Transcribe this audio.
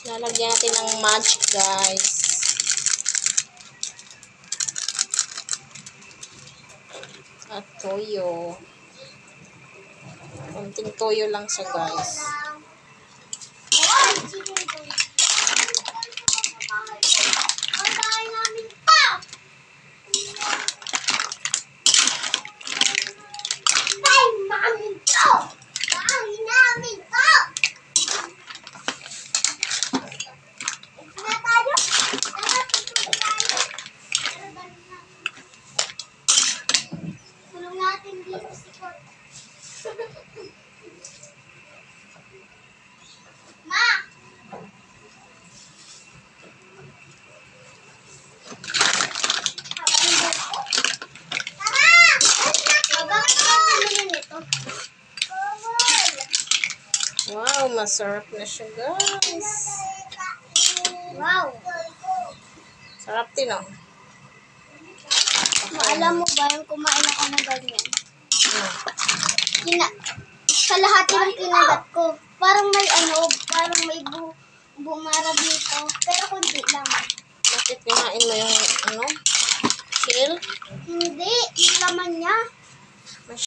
Lalagyan natin ng magic, guys. At toyo. Konting toyo lang siya, guys. Wow, masarap na siya, guys. Wow. Sarap din, oh. Alam mo ba yung kumain ako ng ganyan? Hmm. Kalahati ng kinagat ko. Parang may parang may bumara dito. Pero kunti lang. Bakit kinain mo yung, shell? Hindi, yung laman niya.